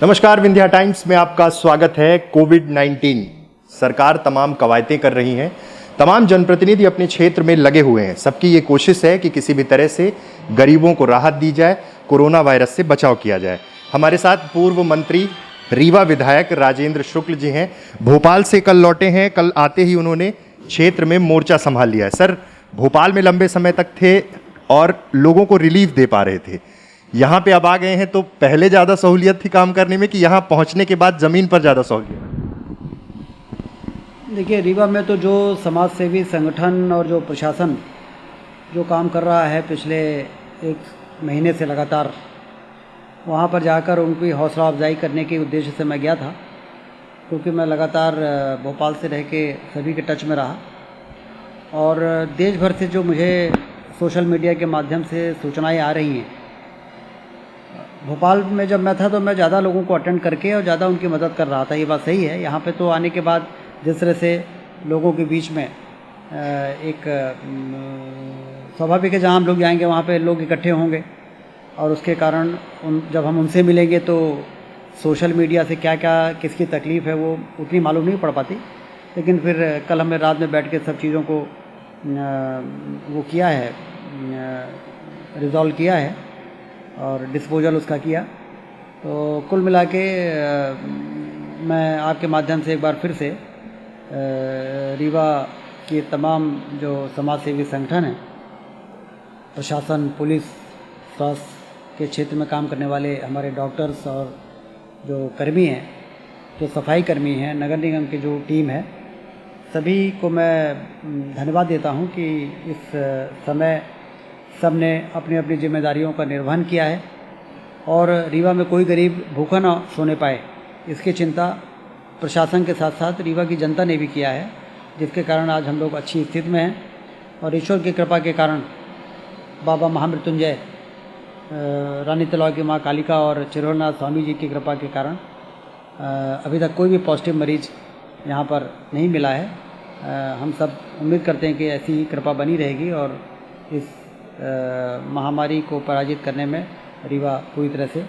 नमस्कार, विंध्या टाइम्स में आपका स्वागत है। कोविड-19 सरकार तमाम कवायतें कर रही हैं, तमाम जनप्रतिनिधि अपने क्षेत्र में लगे हुए हैं। सबकी ये कोशिश है कि किसी भी तरह से गरीबों को राहत दी जाए, कोरोना वायरस से बचाव किया जाए। हमारे साथ पूर्व मंत्री रीवा विधायक राजेंद्र शुक्ल जी हैं। भोपाल से कल लौटे हैं। कल आते ही उन्होंने क्षेत्र में मोर्चा संभाल लिया है। सर, भोपाल में लंबे समय तक थे और लोगों को रिलीफ दे पा रहे थे, यहाँ पे अब आ गए हैं, तो पहले ज़्यादा सहूलियत थी काम करने में कि यहाँ पहुँचने के बाद ज़मीन पर ज़्यादा सहूलियत? देखिए, रीवा में तो जो समाज सेवी संगठन और जो प्रशासन जो काम कर रहा है पिछले एक महीने से लगातार, वहाँ पर जाकर उनकी हौसला अफजाई करने के उद्देश्य से मैं गया था, क्योंकि मैं लगातार भोपाल से रह के सभी के टच में रहा और देश भर से जो मुझे सोशल मीडिया के माध्यम से सूचनाएं आ रही हैं। भोपाल में जब मैं था तो मैं ज़्यादा लोगों को अटेंड करके और ज़्यादा उनकी मदद कर रहा था, ये बात सही है। यहाँ पे तो आने के बाद जिस तरह से लोगों के बीच में एक स्वाभाविक है, जहाँ हम लोग जाएंगे वहाँ पे लोग इकट्ठे होंगे और उसके कारण जब हम उनसे मिलेंगे तो सोशल मीडिया से क्या क्या किसकी तकलीफ़ है वो उतनी मालूम नहीं पड़ पाती। लेकिन फिर कल हमने रात में बैठ के सब चीज़ों को वो किया है, रिज़ॉल्व किया है और डिस्पोजल उसका किया। तो कुल मिला के मैं आपके माध्यम से एक बार फिर से रीवा के तमाम जो समाज सेवी संगठन हैं, प्रशासन, पुलिस, स्वास्थ्य के क्षेत्र में काम करने वाले हमारे डॉक्टर्स और जो कर्मी हैं, जो सफाई कर्मी हैं, नगर निगम की जो टीम है, सभी को मैं धन्यवाद देता हूं कि इस समय सब ने अपनी अपनी जिम्मेदारियों का निर्वहन किया है और रीवा में कोई गरीब भूखा ना सोने पाए, इसकी चिंता प्रशासन के साथ साथ रीवा की जनता ने भी किया है, जिसके कारण आज हम लोग अच्छी स्थिति में हैं। और ईश्वर की कृपा के कारण, बाबा महामृत्युंजय, रानी तलाव की माँ कालिका और चिरोनाथ स्वामी जी की कृपा के कारण अभी तक कोई भी पॉजिटिव मरीज यहाँ पर नहीं मिला है। हम सब उम्मीद करते हैं कि ऐसी ही कृपा बनी रहेगी और इस महामारी को पराजित करने में रीवा पूरी तरह से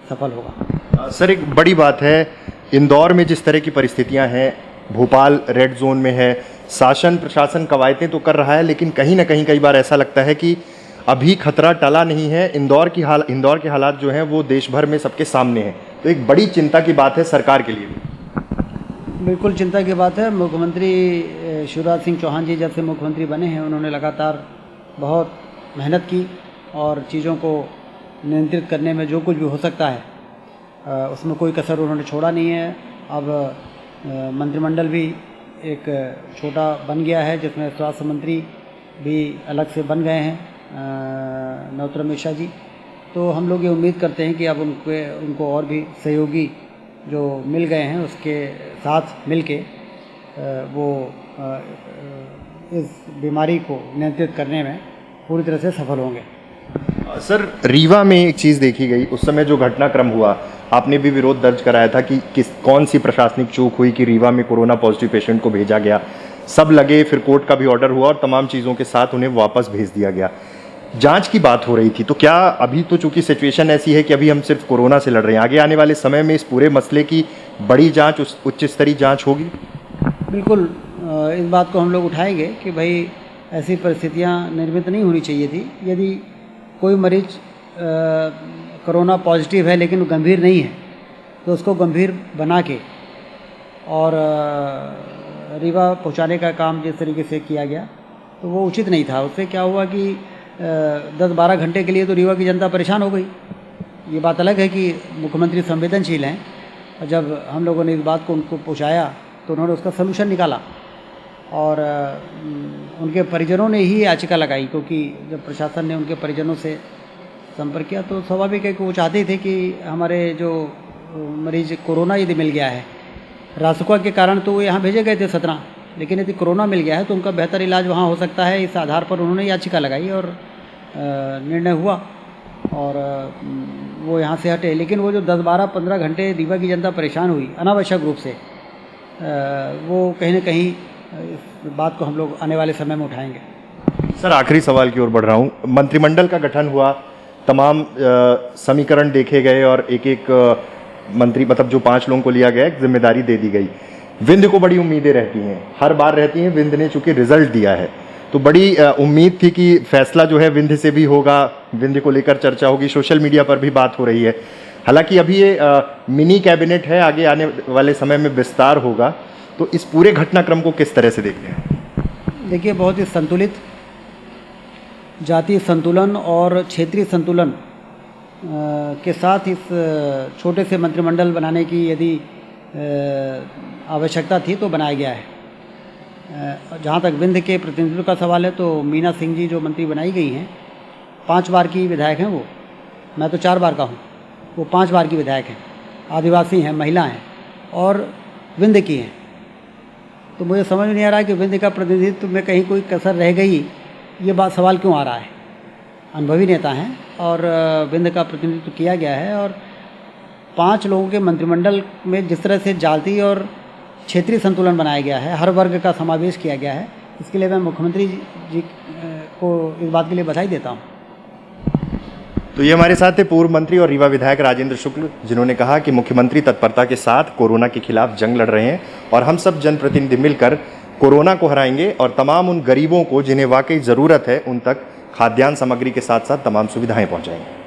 सफल होगा। सर, एक बड़ी बात है, इंदौर में जिस तरह की परिस्थितियां हैं, भोपाल रेड जोन में है, शासन प्रशासन कवायतें तो कर रहा है, लेकिन कहीं ना कहीं कई बार ऐसा लगता है कि अभी खतरा टला नहीं है। इंदौर के हालात जो हैं वो देश भर में सबके सामने हैं, तो एक बड़ी चिंता की बात है सरकार के लिए भी। बिल्कुल चिंता की बात है। मुख्यमंत्री शिवराज सिंह चौहान जी जब से मुख्यमंत्री बने हैं, उन्होंने लगातार बहुत मेहनत की और चीज़ों को नियंत्रित करने में जो कुछ भी हो सकता है उसमें कोई कसर उन्होंने छोड़ा नहीं है। अब मंत्रिमंडल भी एक छोटा बन गया है, जिसमें स्वास्थ्य मंत्री भी अलग से बन गए हैं, नरोत्तम मिश्रा जी। तो हम लोग ये उम्मीद करते हैं कि अब उनको और भी सहयोगी जो मिल गए हैं उसके साथ मिलके वो इस बीमारी को नियंत्रित करने में पूरी तरह से सफल होंगे। सर, रीवा में एक चीज़ देखी गई, उस समय जो घटनाक्रम हुआ, आपने भी विरोध दर्ज कराया था कि कौन सी प्रशासनिक चूक हुई कि रीवा में कोरोना पॉजिटिव पेशेंट को भेजा गया। सब लगे, फिर कोर्ट का भी ऑर्डर हुआ और तमाम चीज़ों के साथ उन्हें वापस भेज दिया गया। जांच की बात हो रही थी, तो क्या अभी तो चूंकि सिचुएशन ऐसी है कि अभी हम सिर्फ कोरोना से लड़ रहे हैं, आगे आने वाले समय में इस पूरे मसले की बड़ी जांच, उच्च स्तरीय जांच होगी? बिल्कुल, इस बात को हम लोग उठाएंगे कि भाई ऐसी परिस्थितियां निर्मित नहीं होनी चाहिए थी। यदि कोई मरीज कोरोना पॉजिटिव है लेकिन गंभीर नहीं है, तो उसको गंभीर बना के और रीवा पहुंचाने का काम जिस तरीके से किया गया तो वो उचित नहीं था। उससे क्या हुआ कि 10-12 घंटे के लिए तो रीवा की जनता परेशान हो गई। ये बात अलग है कि मुख्यमंत्री संवेदनशील हैं, और जब हम लोगों ने इस बात को उनको पहुंचाया तो उन्होंने उसका सलूशन निकाला और उनके परिजनों ने ही याचिका लगाई, क्योंकि जब प्रशासन ने उनके परिजनों से संपर्क किया तो स्वाभाविक है कि वो चाहते थे कि हमारे जो मरीज कोरोना यदि मिल गया है, रासुका के कारण तो वो यहाँ भेजे गए थे 17, लेकिन यदि कोरोना मिल गया है तो उनका बेहतर इलाज वहाँ हो सकता है। इस आधार पर उन्होंने याचिका लगाई और निर्णय हुआ और वो यहाँ से हटे। लेकिन वो जो 10-12-15 घंटे रीवा की जनता परेशान हुई अनावश्यक रूप से, वो कहीं ना कहीं इस बात को हम लोग आने वाले समय में उठाएंगे। सर, आखिरी सवाल की ओर बढ़ रहा हूँ। मंत्रिमंडल का गठन हुआ, तमाम समीकरण देखे गए और एक एक मंत्री मतलब जो 5 लोगों को लिया गया, एक जिम्मेदारी दे दी गई। विंध्य को बड़ी उम्मीदें रहती हैं, हर बार रहती हैं। विंध्य ने चूंकि रिजल्ट दिया है तो बड़ी उम्मीद थी कि फैसला जो है विंध्य से भी होगा, विंध्य को लेकर चर्चा होगी, सोशल मीडिया पर भी बात हो रही है। हालांकि अभी ये मिनी कैबिनेट है, आगे आने वाले समय में विस्तार होगा। तो इस पूरे घटनाक्रम को किस तरह से देखते हैं? देखिए, बहुत ही संतुलित, जातीय संतुलन और क्षेत्रीय संतुलन के साथ इस छोटे से मंत्रिमंडल बनाने की यदि आवश्यकता थी तो बनाया गया है। जहाँ तक विंध्य के प्रतिनिधित्व का सवाल है तो मीना सिंह जी जो मंत्री बनाई गई हैं, 5 बार की विधायक हैं वो, मैं तो 4 बार का हूँ, वो 5 बार की विधायक हैं, आदिवासी हैं, महिला हैं और विंध्य की हैं। तो मुझे समझ नहीं आ रहा है कि विंध्य का प्रतिनिधित्व में कहीं कोई कसर रह गई, ये बात सवाल क्यों आ रहा है। अनुभवी नेता हैं और विंध्य का प्रतिनिधित्व किया गया है और 5 लोगों के मंत्रिमंडल में जिस तरह से जातीय और क्षेत्रीय संतुलन बनाया गया है, हर वर्ग का समावेश किया गया है, इसके लिए मैं मुख्यमंत्री जी को इस बात के लिए बधाई देता हूँ। तो ये हमारे साथ थे पूर्व मंत्री और रीवा विधायक राजेंद्र शुक्ल, जिन्होंने कहा कि मुख्यमंत्री तत्परता के साथ कोरोना के खिलाफ जंग लड़ रहे हैं और हम सब जनप्रतिनिधि मिलकर कोरोना को हराएंगे और तमाम उन गरीबों को जिन्हें वाकई ज़रूरत है उन तक खाद्यान्न सामग्री के साथ साथ तमाम सुविधाएं पहुंचाएंगे।